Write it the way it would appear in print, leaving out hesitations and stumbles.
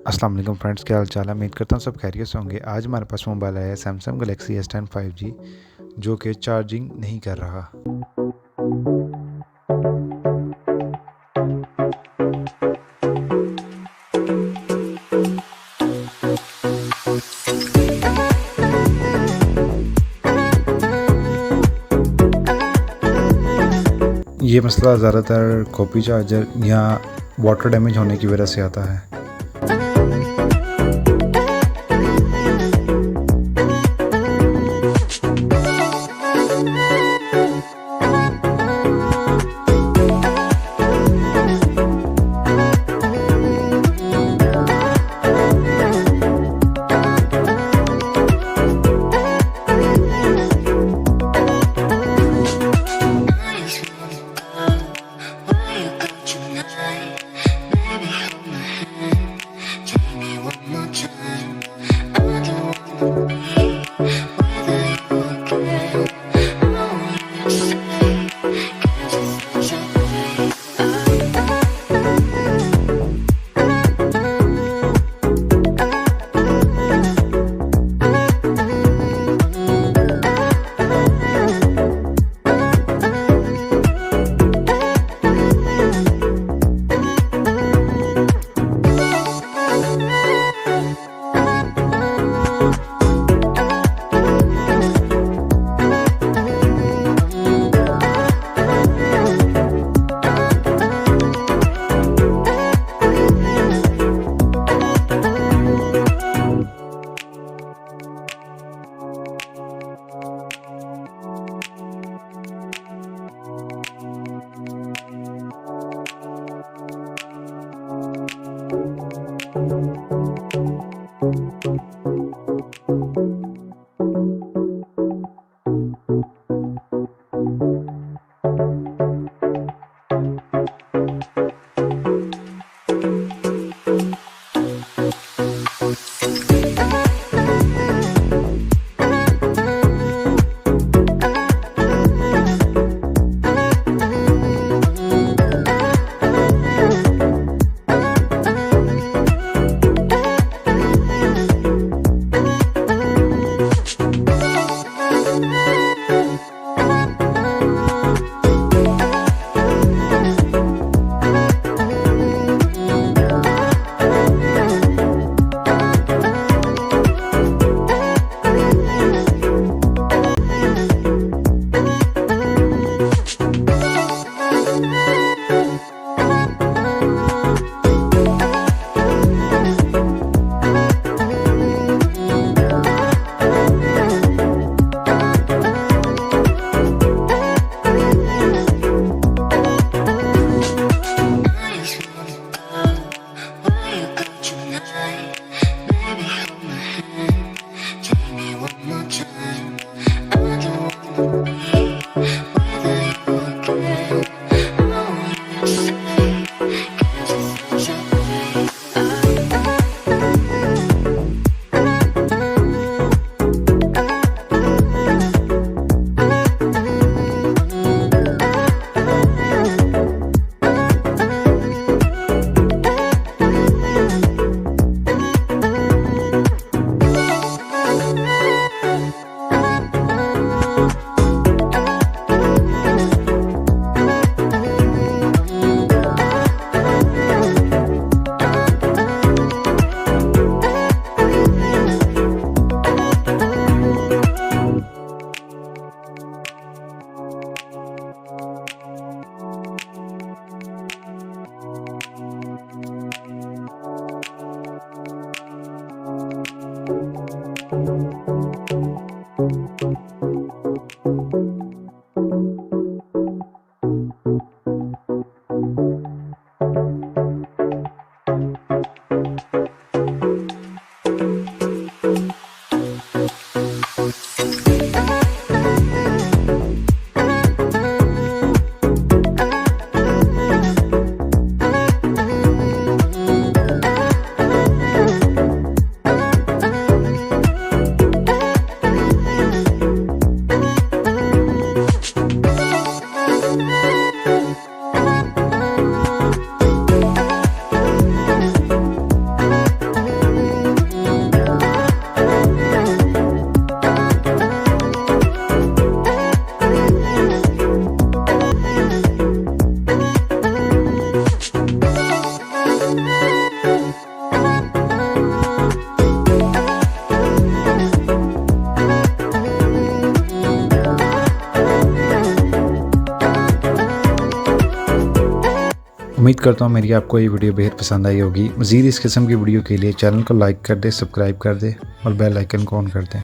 अस्सलाम वालेकुम फ्रेंड्स, क्या हाल चाल है। उम्मीद करता हूँ सब खैरियत से होंगे। आज हमारे पास मोबाइल आया है सैमसंग गलेक्सी S10 5G, जो कि चार्जिंग नहीं कर रहा। ये मसला ज़्यादातर कॉपी चार्जर या वाटर डैमेज होने की वजह से आता है। उम्मीद करता हूँ मेरी आपको ये वीडियो बेहद पसंद आई होगी। मज़ीद इस किस्म की वीडियो के लिए चैनल को लाइक कर दें, सब्सक्राइब कर दें और बेल आइकन को ऑन कर दें।